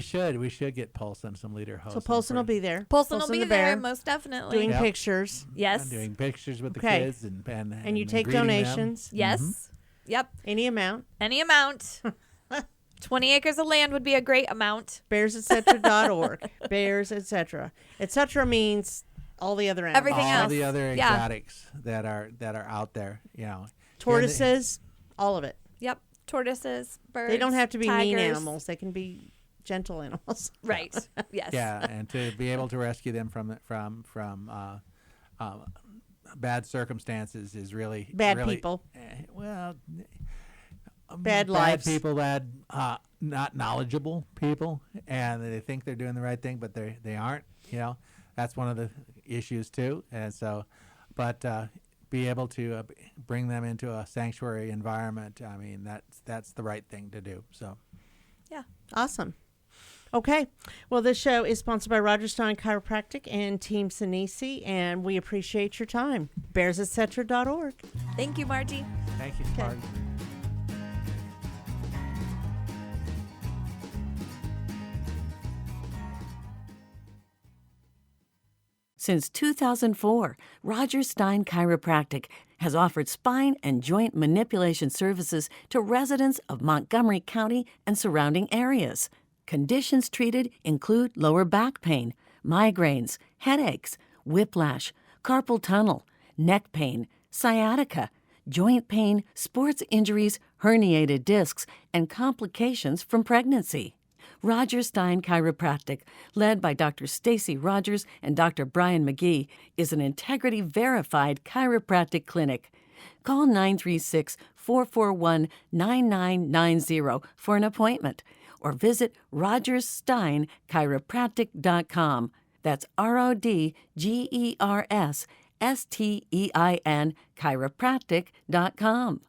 Speaker 4: should get Polson some lederhosen.
Speaker 2: So Polson will be there.
Speaker 3: Polson will be
Speaker 2: the
Speaker 3: there
Speaker 2: bear,
Speaker 3: most definitely.
Speaker 2: doing
Speaker 4: Yep.
Speaker 2: pictures,
Speaker 3: yes.
Speaker 4: I'm doing pictures with the
Speaker 2: Okay.
Speaker 4: kids
Speaker 2: and you take
Speaker 4: greeting them.
Speaker 2: donations,
Speaker 3: Yes. Yep.
Speaker 2: any amount.
Speaker 3: Any amount. 20 acres of land would be a great amount.
Speaker 2: BearsEtc.org. Bears, etc. Etc. means all the other animals.
Speaker 3: Everything
Speaker 4: all
Speaker 3: else.
Speaker 4: the other
Speaker 3: Yeah.
Speaker 4: exotics that are out there.
Speaker 2: Tortoises, all of it.
Speaker 3: Yep. Tortoises, birds.
Speaker 2: They don't have to be mean
Speaker 3: tigers.
Speaker 2: animals. They can be gentle animals.
Speaker 3: Right. Yes.
Speaker 4: Yeah, and to be able to rescue them from bad circumstances is really
Speaker 2: Bad
Speaker 4: really,
Speaker 2: people.
Speaker 4: Well,
Speaker 2: Bad lives.
Speaker 4: people, not knowledgeable people, and they think they're doing the right thing, but they aren't. That's one of the issues too. And so, but be able to bring them into a sanctuary environment. I mean, that's the right thing to do. So.
Speaker 3: Yeah.
Speaker 2: Awesome. Okay. Well, this show is sponsored by Rodgers Stein Chiropractic and Team Sinisi, and we appreciate your time. BearsEtc.org.
Speaker 3: Thank you, Margie.
Speaker 4: Thank you, Margie.
Speaker 5: Since 2004, Rodgers Stein Chiropractic has offered spine and joint manipulation services to residents of Montgomery County and surrounding areas. Conditions treated include lower back pain, migraines, headaches, whiplash, carpal tunnel, neck pain, sciatica, joint pain, sports injuries, herniated discs, and complications from pregnancy. Rodgers Stein Chiropractic, led by Dr. Stacy Rodgers and Dr. Brian McGee, is an integrity-verified chiropractic clinic. Call 936-441-9990 for an appointment or visit RodgersSteinChiropractic.com. That's RODGERSSTEIN chiropractic.com.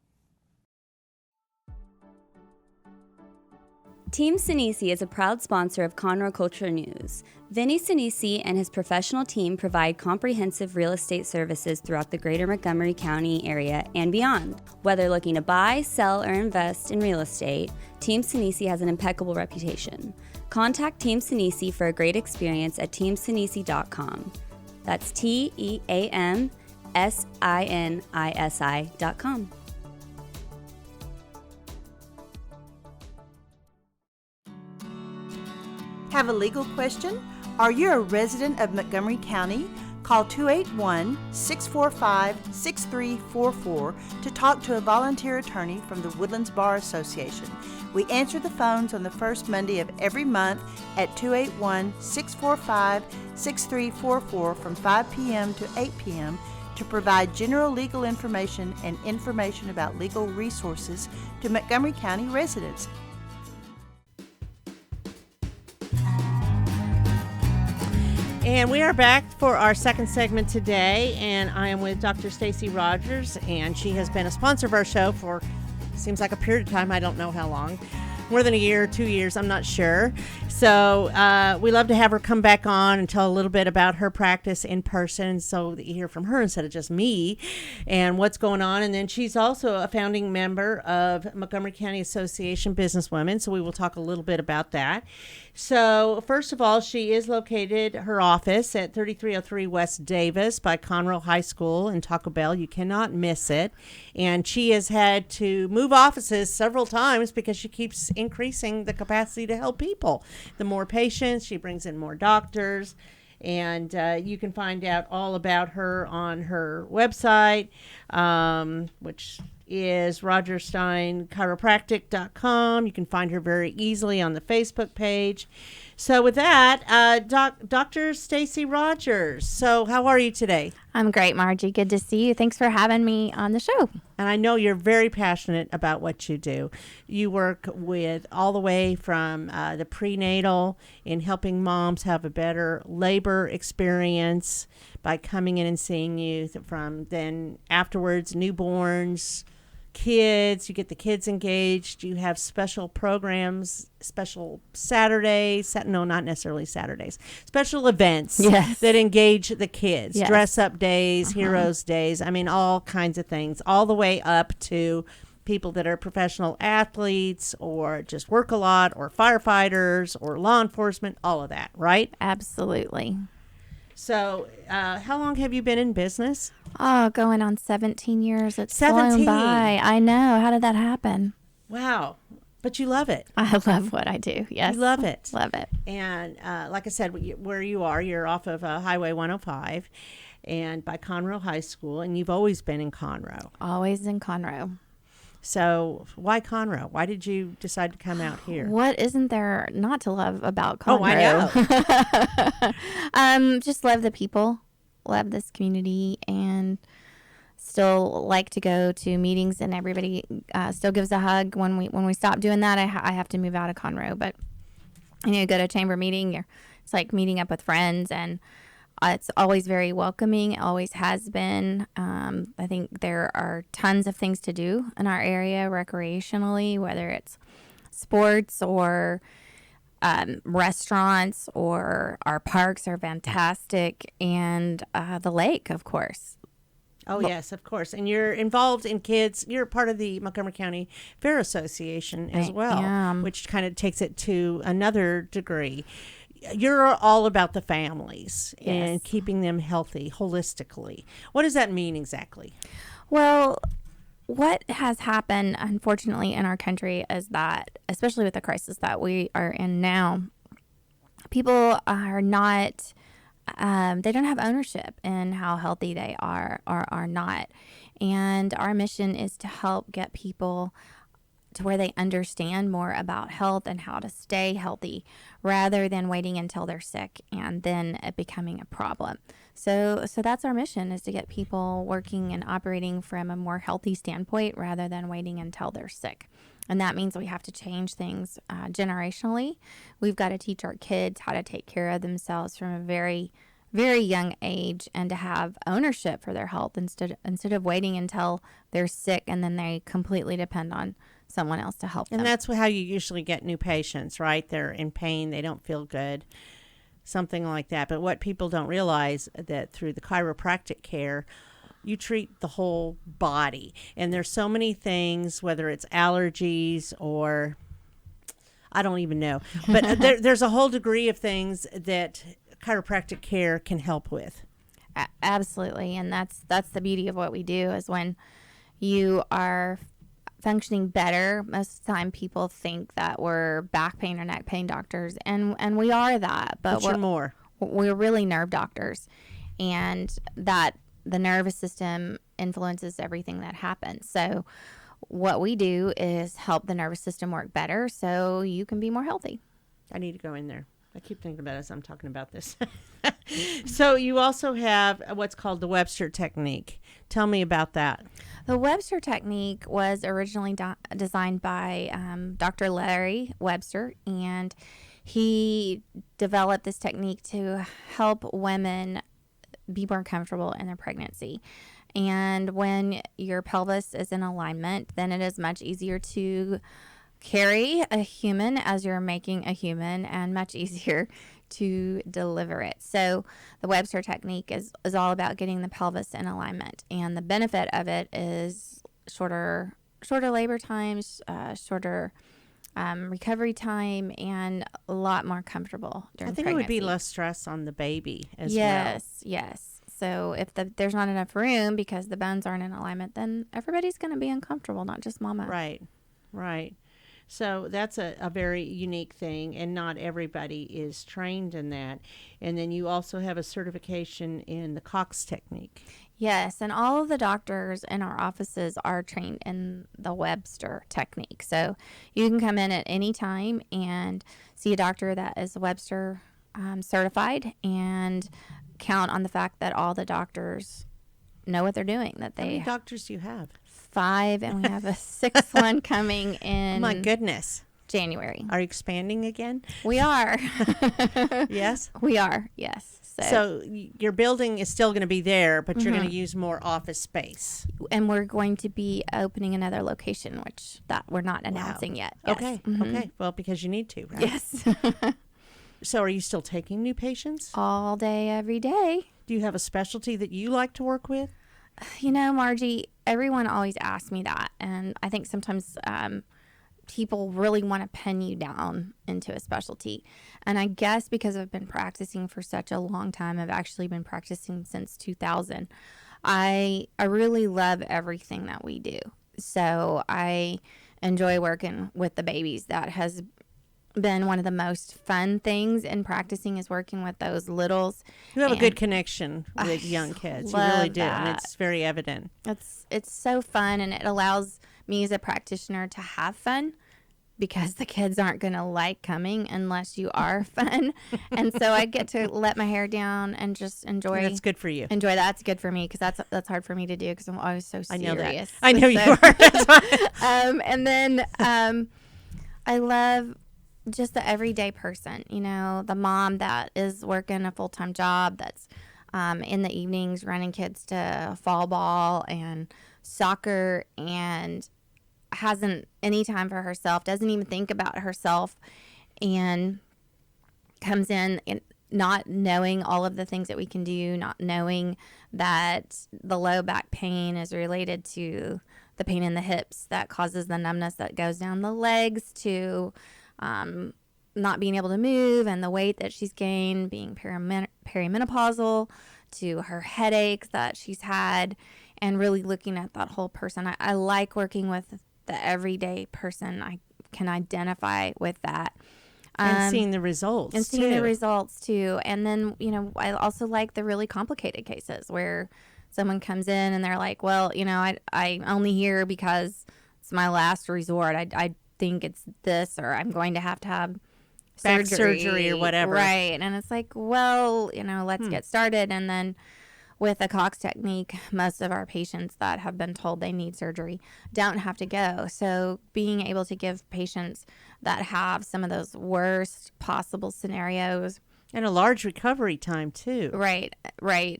Speaker 6: Team Sinisi is a proud sponsor of Conroe Culture News. Vinny Sinisi and his professional team provide comprehensive real estate services throughout the greater Montgomery County area and beyond. Whether looking to buy, sell, or invest in real estate, Team Sinisi has an impeccable reputation. Contact Team Sinisi for a great experience at teamsinisi.com. That's TEAMSINISI.com.
Speaker 7: Have a legal question? Are you a resident of Montgomery County? Call 281-645-6344 to talk to a volunteer attorney from the Woodlands Bar Association. We answer the phones on the first Monday of every month at 281-645-6344 from 5 p.m. to 8 p.m. to provide general legal information and information about legal resources to Montgomery County residents.
Speaker 2: And we are back for our second segment today, and I am with Dr. Stacy Rodgers, and she has been a sponsor of our show for, seems like a period of time, I don't know how long. More than a year, 2 years, I'm not sure. So we love to have her come back on and tell a little bit about her practice in person so that you hear from her instead of just me and what's going on. And then she's also a founding member of Montgomery County Association Businesswomen, so we will talk a little bit about that. So first of all, she is located, her office, at 3303 West Davis by Conroe High School in Taco Bell. You cannot miss it. And she has had to move offices several times because she keeps increasing the capacity to help people. The more patients, she brings in more doctors. And you can find out all about her on her website, which is Rodgers Stein Chiropractic.com. You can find her very easily on the Facebook page. So with that, Dr. Stacy Rodgers. So how are you today?
Speaker 8: I'm great, Margie. Good to see you. Thanks for having me on the show.
Speaker 2: And I know you're very passionate about what you do. You work with all the way from the prenatal in helping moms have a better labor experience by coming in and seeing you, from then afterwards, newborns, kids. You get the kids engaged. You have special programs, special Saturdays, no, not necessarily Saturdays, special events that engage the kids, dress up days, heroes days. I mean, all kinds of things, all the way up to people that are professional athletes or just work a lot, or firefighters or law enforcement, all of that, right?
Speaker 8: Absolutely.
Speaker 2: So how long have you been in business?
Speaker 8: Oh, going on 17 years. It's
Speaker 2: 17.
Speaker 8: flown by. I know. How did that happen?
Speaker 2: Wow. But you love it.
Speaker 8: I love what I do. Yes.
Speaker 2: You love it.
Speaker 8: Love it.
Speaker 2: And like I said, where you are, you're off of Highway 105 and by Conroe High School, and you've always been in Conroe.
Speaker 8: Always in Conroe.
Speaker 2: So why Conroe? Why did you decide to come out here?
Speaker 8: What isn't there not to love about Conroe?
Speaker 2: Oh, I know.
Speaker 8: Just love the people, love this community, and still like to go to meetings, and everybody still gives a hug. When we stop doing that, I have to move out of Conroe. But go to a chamber meeting, it's like meeting up with friends, and it's always very welcoming. It always has been. I think there are tons of things to do in our area recreationally, whether it's sports or restaurants, or our parks are fantastic, and the lake, of course.
Speaker 2: Oh, yes, of course. And you're involved in kids. You're part of the Montgomery County Fair Association as well, which kind of takes it to another degree. You're all about the families and keeping them healthy holistically. What does that mean exactly?
Speaker 8: Well, what has happened, unfortunately, in our country is that, especially with the crisis that we are in now, people are not, they don't have ownership in how healthy they are or are not. And our mission is to help get people to where they understand more about health and how to stay healthy, rather than waiting until they're sick and then it becoming a problem. So that's our mission, is to get people working and operating from a more healthy standpoint rather than waiting until they're sick. And that means we have to change things generationally. We've got to teach our kids how to take care of themselves from a very, very young age, and to have ownership for their health instead of waiting until they're sick and then they completely depend on someone else to help them.
Speaker 2: And that's how you usually get new patients, right? They're in pain, they don't feel good, something like that. But what people don't realize, that through the chiropractic care, you treat the whole body. And there's so many things, whether it's allergies or I don't even know. But there's a whole degree of things that chiropractic care can help with.
Speaker 8: Absolutely. And that's the beauty of what we do, is when you are functioning better. Most of the time people think that we're back pain or neck pain doctors, and we are that, but we're really nerve doctors, and that the nervous system influences everything that happens. So what we do is help the nervous system work better so you can be more healthy.
Speaker 2: I need to go in there. I keep thinking about it as I'm talking about this. So you also have what's called the Webster Technique. Tell me about that.
Speaker 8: The Webster Technique was originally designed by Dr. Larry Webster, and he developed this technique to help women be more comfortable in their pregnancy. And when your pelvis is in alignment, then it is much easier to carry a human as you're making a human, and much easier to deliver it. So the Webster Technique is all about getting the pelvis in alignment. And the benefit of it is shorter labor times, shorter recovery time, and a lot more comfortable during
Speaker 2: I think
Speaker 8: pregnancy.
Speaker 2: it would be less stress on the baby as well.
Speaker 8: Yes. So if there's not enough room because the bones aren't in alignment, then everybody's going to be uncomfortable, not just mama.
Speaker 2: Right. So that's a very unique thing, and not everybody is trained in that. And then you also have a certification in the Cox technique.
Speaker 8: Yes, and all of the doctors in our offices are trained in the Webster Technique. So you can come in at any time and see a doctor that is Webster certified, and count on the fact that all the doctors know what they're doing. That
Speaker 2: How many
Speaker 8: they
Speaker 2: doctors do you have?
Speaker 8: 5, and we have a 6th one coming in
Speaker 2: My goodness.
Speaker 8: January.
Speaker 2: Are you expanding again?
Speaker 8: We are.
Speaker 2: Yes?
Speaker 8: We are, yes.
Speaker 2: So your building is still going to be there, but you're going to use more office space.
Speaker 8: And we're going to be opening another location, which that we're not announcing yet. Yes.
Speaker 2: Okay.
Speaker 8: Mhm.
Speaker 2: Okay. Well, because you need to, right?
Speaker 8: Yes.
Speaker 2: So are you still taking new patients?
Speaker 8: All day, every day.
Speaker 2: Do you have a specialty that you like to work with?
Speaker 8: You know, Margie, everyone always asks me that. And I think sometimes people really want to pin you down into a specialty. And I guess because I've been practicing for such a long time, I've actually been practicing since 2000. I really love everything that we do. So I enjoy working with the babies. That has been one of the most fun things in practicing, is working with those littles.
Speaker 2: You have a good connection with young kids. You really do. And it's very evident.
Speaker 8: It's so fun, and it allows me as a practitioner to have fun, because the kids aren't going to like coming unless you are fun. And so I get to let my hair down and just enjoy.
Speaker 2: That's good for you.
Speaker 8: Enjoy that. It's good for me, because that's hard for me to do, because I'm always so serious.
Speaker 2: I know that. I know you are. That's why.
Speaker 8: And then I love just the everyday person, you know, the mom that is working a full-time job, that's in the evenings running kids to fall ball and soccer, and hasn't any time for herself, doesn't even think about herself, and comes in and not knowing all of the things that we can do, not knowing that the low back pain is related to the pain in the hips that causes the numbness that goes down the legs, to not being able to move, and the weight that she's gained, being perimenopausal, to her headaches that she's had, and really looking at that whole person. I like working with the everyday person. I can identify with that.
Speaker 2: And seeing the results.
Speaker 8: And seeing the results, too. And then, you know, I also like the really complicated cases where someone comes in and they're like, well, you know, I'm only here because it's my last resort. I think it's this, or I'm going to have
Speaker 2: back surgery or whatever.
Speaker 8: Right. And it's like, well, you know, let's get started. And then with the Cox technique, most of our patients that have been told they need surgery don't have to go. So being able to give patients that have some of those worst possible scenarios.
Speaker 2: And a large recovery time, too.
Speaker 8: Right.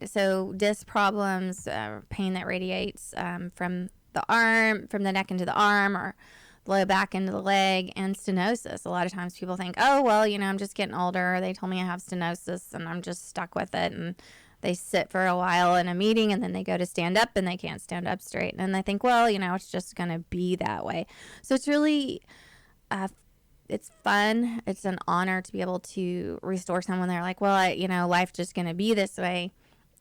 Speaker 8: So disc problems, pain that radiates from the arm, from the neck into the arm, or low back into the leg, and stenosis. A lot of times people think, oh, well, you know, I'm just getting older. They told me I have stenosis and I'm just stuck with it. And they sit for a while in a meeting, and then they go to stand up and they can't stand up straight. And they think, well, you know, it's just going to be that way. So it's really, it's fun. It's an honor to be able to restore someone. They're like, well, you know, life's just going to be this way.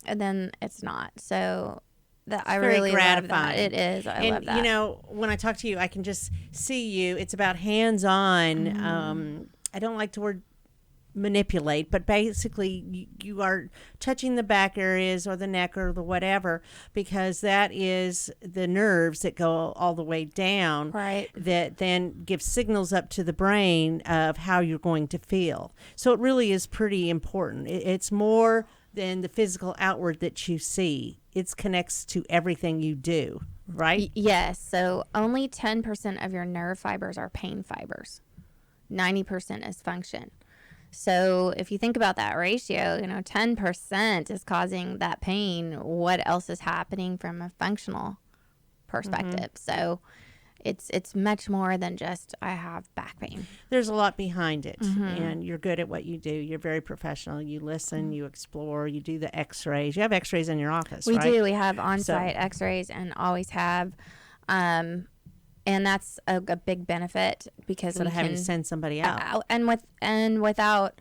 Speaker 8: And then it's not. So I really love that. It is. I love that.
Speaker 2: You know, when I talk to you, I can just see you. It's about hands-on. I don't like the word manipulate, but basically you are touching the back areas or the neck or the whatever, because that is the nerves that go all the way down,
Speaker 8: right,
Speaker 2: that then give signals up to the brain of how you're going to feel. So it really is pretty important. It's more than the physical outward that you see. It connects to everything you do, right?
Speaker 8: Yes. So only 10% of your nerve fibers are pain fibers. 90% is function. So if you think about that ratio, 10% is causing that pain. What else is happening from a functional perspective? So it's much more than just I have back pain.
Speaker 2: There's a lot behind it, and you're good at what you do. You're very professional. You listen, you explore, you do the x-rays. You have x-rays in your office,
Speaker 8: We
Speaker 2: right?
Speaker 8: do. We have on-site x-rays and always have. And that's a big benefit because
Speaker 2: Instead
Speaker 8: we
Speaker 2: of having
Speaker 8: can
Speaker 2: to send somebody out.
Speaker 8: and without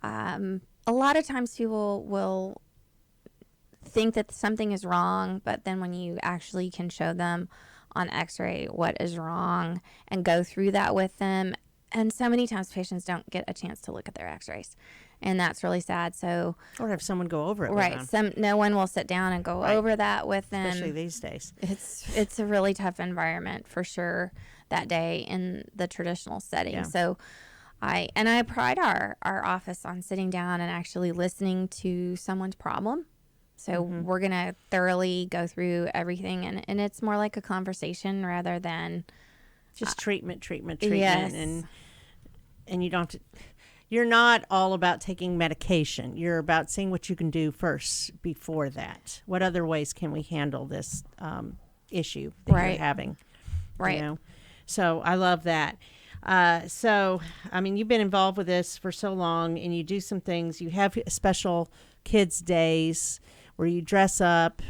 Speaker 8: a lot of times people will think that something is wrong, but then when you actually can show them on x-ray what is wrong and go through that with them, and so many times patients don't get a chance to look at their x-rays, and that's really sad. So
Speaker 2: Or have someone go over it with
Speaker 8: right,
Speaker 2: them,
Speaker 8: no one will sit down and go over that with them,
Speaker 2: especially these days.
Speaker 8: it's a really tough environment for sure that day in the traditional setting.
Speaker 2: Yeah.
Speaker 8: So I pride our office on sitting down and actually listening to someone's problem. So we're going to thoroughly go through everything, and it's more like a conversation rather than
Speaker 2: Just treatment,
Speaker 8: yes.
Speaker 2: and you don't have to, you're not all about taking medication. You're about seeing what you can do first before that. What other ways can we handle this issue that you're
Speaker 8: Right.
Speaker 2: having?
Speaker 8: Right.
Speaker 2: So I love that. So, I mean, you've been involved with this for so long, and you do some things. You have special kids' days where you dress up,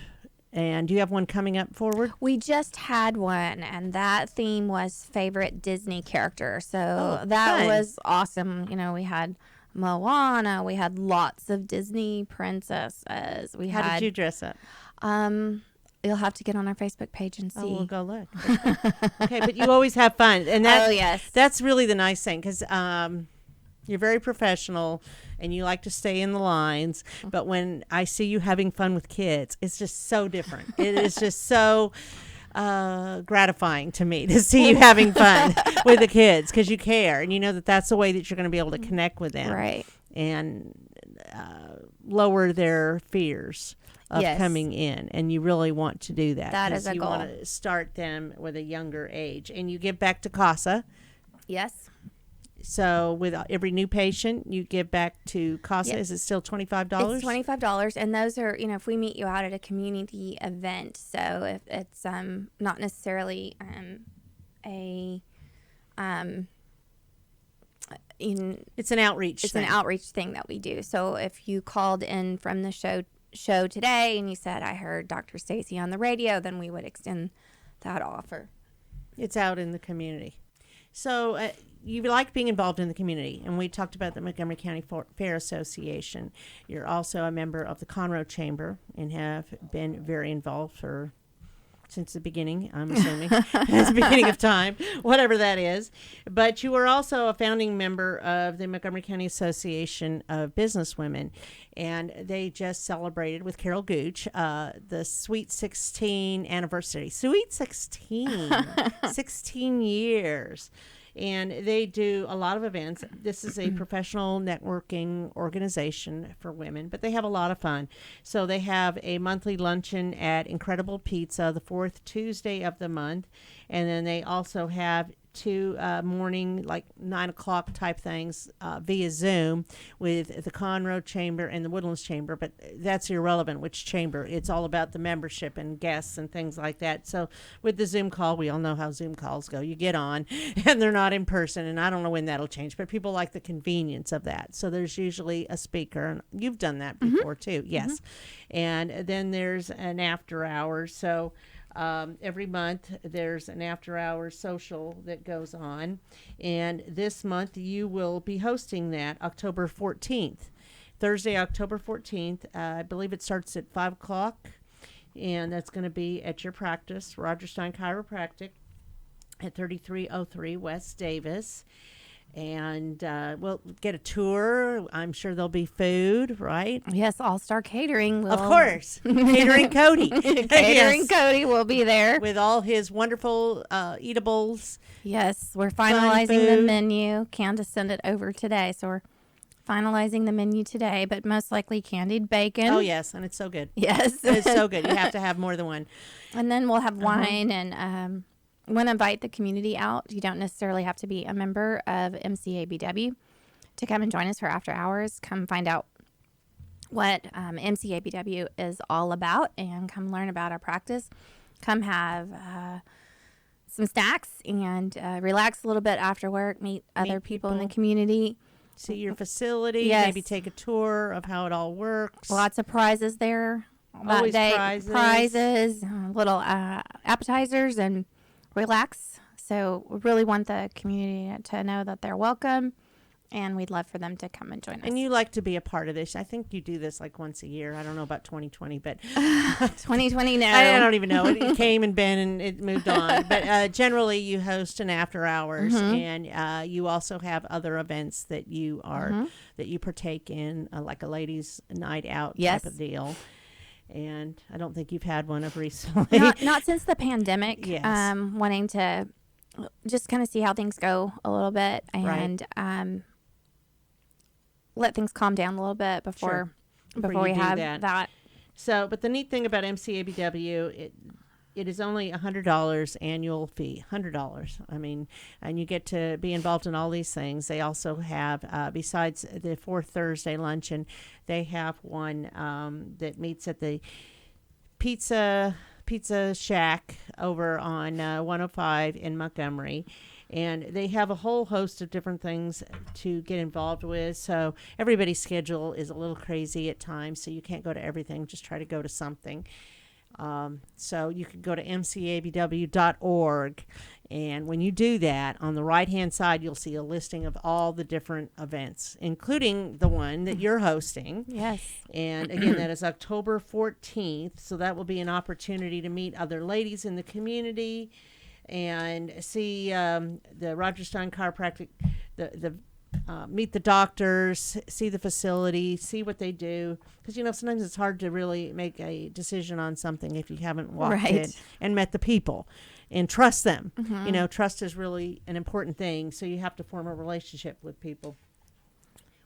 Speaker 2: and do you have one coming up forward?
Speaker 8: We just had one, and that theme was favorite Disney character. So that
Speaker 2: fun.
Speaker 8: was awesome. We had Moana. We had lots of Disney princesses.
Speaker 2: How did you dress up?
Speaker 8: You'll have to get on our Facebook page and see.
Speaker 2: Oh, we'll go look. Okay, but you always have fun, and that,
Speaker 8: Oh, yes.
Speaker 2: that's really the nice thing, because you're very professional and you like to stay in the lines. But when I see you having fun with kids, it's just so different. It is just so gratifying to me to see you having fun with the kids, because you care and you know that that's the way that you're going to be able to connect with them,
Speaker 8: Right.
Speaker 2: and lower their fears of
Speaker 8: Yes.
Speaker 2: coming in, and you really want to do that.
Speaker 8: That is
Speaker 2: 'cause
Speaker 8: a
Speaker 2: you
Speaker 8: goal.
Speaker 2: want to start them with a younger age, and you give back to CASA.
Speaker 8: Yes.
Speaker 2: So with every new patient, you give back to CASA.
Speaker 8: Yes.
Speaker 2: Is it still $25?
Speaker 8: It's $25, and those are, if we meet you out at a community event. So if it's not necessarily
Speaker 2: It's an outreach.
Speaker 8: it's
Speaker 2: thing.
Speaker 8: an outreach thing that we do. So if you called in from the show today and you said, I heard Dr. Stacy on the radio, then we would extend that offer.
Speaker 2: It's out in the community. So you like being involved in the community, and we talked about the Montgomery County Fair Association. You're also a member of the Conroe Chamber and have been very involved since the beginning, I'm assuming, since the beginning of time, whatever that is. But you are also a founding member of the Montgomery County Association of Businesswomen, and they just celebrated with Carol Gooch the Sweet 16 anniversary. Sweet 16, 16 years. And they do a lot of events. This is a professional networking organization for women, but they have a lot of fun. So they have a monthly luncheon at Incredible Pizza the fourth Tuesday of the month. And then they also have two morning, like 9 o'clock type things via Zoom with the Conroe Chamber and the Woodlands Chamber. But that's irrelevant which chamber. It's all about the membership and guests and things like that. So with the Zoom call, we all know how Zoom calls go. You get on and they're not in person, and I don't know when that'll change, but people like the convenience of that. So there's usually a speaker, and you've done that before too. Yes. And then there's an after hours. So every month there's an after hours social that goes on, and this month you will be hosting that October 14th, Thursday, October 14th. I believe it starts at 5 o'clock, and that's going to be at your practice, Rodgers Stein Chiropractic at 3303 West Davis. And we'll get a tour. I'm sure there'll be food, right?
Speaker 8: Yes, All-Star Catering will.
Speaker 2: Of course. Catering Cody.
Speaker 8: Catering
Speaker 2: Yes.
Speaker 8: Cody will be there.
Speaker 2: With all his wonderful eatables.
Speaker 8: Yes, we're finalizing the
Speaker 2: food.
Speaker 8: menu. Candace sent it over today, so we're finalizing the menu today, but most likely candied bacon.
Speaker 2: Oh, yes, and it's so good.
Speaker 8: Yes.
Speaker 2: It's so good. You have to have more than one.
Speaker 8: And then we'll have wine, and want to invite the community out. You don't necessarily have to be a member of MCABW to come and join us for after hours. Come find out what MCABW is all about and come learn about our practice. Come have some snacks and relax a little bit after work, meet other people in the community.
Speaker 2: See your facility,
Speaker 8: Yes.
Speaker 2: maybe take a tour of how it all works.
Speaker 8: Lots of prizes there. that
Speaker 2: Always
Speaker 8: day.
Speaker 2: prizes.
Speaker 8: Little appetizers, and relax. So we really want the community to know that they're welcome, and we'd love for them to come and join us.
Speaker 2: And you like to be a part of this. I think you do this like once a year. I don't know about 2020, but
Speaker 8: 2020, no.
Speaker 2: I don't even know. It came and been and it moved on. But generally, you host an after hours, and you also have other events that you are that you partake in, like a ladies' night out
Speaker 8: Yes.
Speaker 2: type of deal. And I don't think you've had one of recently.
Speaker 8: Not since the pandemic.
Speaker 2: Yes.
Speaker 8: Wanting to just kind of see how things go a little bit, and let things calm down a little bit before
Speaker 2: Before
Speaker 8: we
Speaker 2: you do
Speaker 8: have
Speaker 2: that.
Speaker 8: that.
Speaker 2: So, but the neat thing about MCABW, it is only $100 annual fee, $100. I mean, and you get to be involved in all these things. They also have, besides the fourth Thursday luncheon, they have one that meets at the Pizza Shack over on 105 in Montgomery. And they have a whole host of different things to get involved with. So everybody's schedule is a little crazy at times, so you can't go to everything. Just try to go to something. So you can go to mcabw.org. And when you do that, on the right-hand side, you'll see a listing of all the different events, including the one that you're hosting.
Speaker 8: Yes.
Speaker 2: And again, that is October 14th. So that will be an opportunity to meet other ladies in the community and see the Rodgers Stein Chiropractic, meet the doctors, see the facility, see what they do. Because, sometimes it's hard to really make a decision on something if you haven't walked in and met the people and trust them. Trust is really an important thing. So you have to form a relationship with people.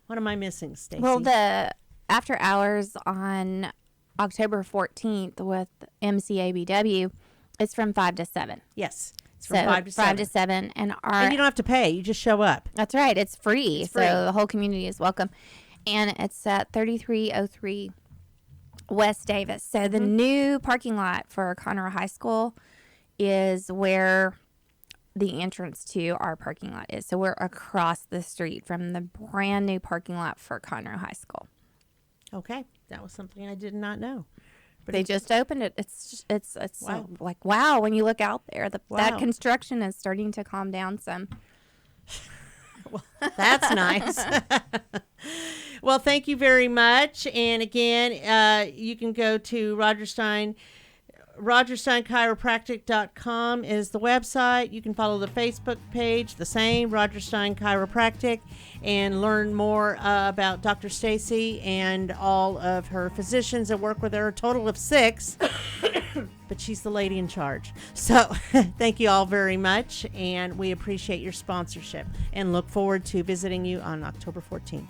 Speaker 2: What am I missing, Stacey?
Speaker 8: Well, the after hours on October 14th with MCABW, it's from 5 to 7.
Speaker 2: Yes. It's from 5 to 7.
Speaker 8: 5 to 7. And
Speaker 2: you don't have to pay. You just show up.
Speaker 8: That's right. It's free.
Speaker 2: It's free.
Speaker 8: So the whole community is welcome. And it's at 3303 West Davis. So the new parking lot for Conroe High School is where the entrance to our parking lot is. So we're across the street from the brand new parking lot for Conroe High School.
Speaker 2: Okay. That was something I did not know. But
Speaker 8: They just opened it. It's
Speaker 2: Wow.
Speaker 8: so, like, wow, when you look out there, that
Speaker 2: Wow.
Speaker 8: construction is starting to calm down some.
Speaker 2: That's nice. Well, thank you very much. And again, you can go to Rodgers Stein. RodgersSteinChiropractic.com is the website. You can follow the Facebook page, the same, Rodgers Stein Chiropractic, and learn more about Dr. Stacy and all of her physicians that work with her, a total of 6, but she's the lady in charge. So thank you all very much, and we appreciate your sponsorship and look forward to visiting you on October 14th.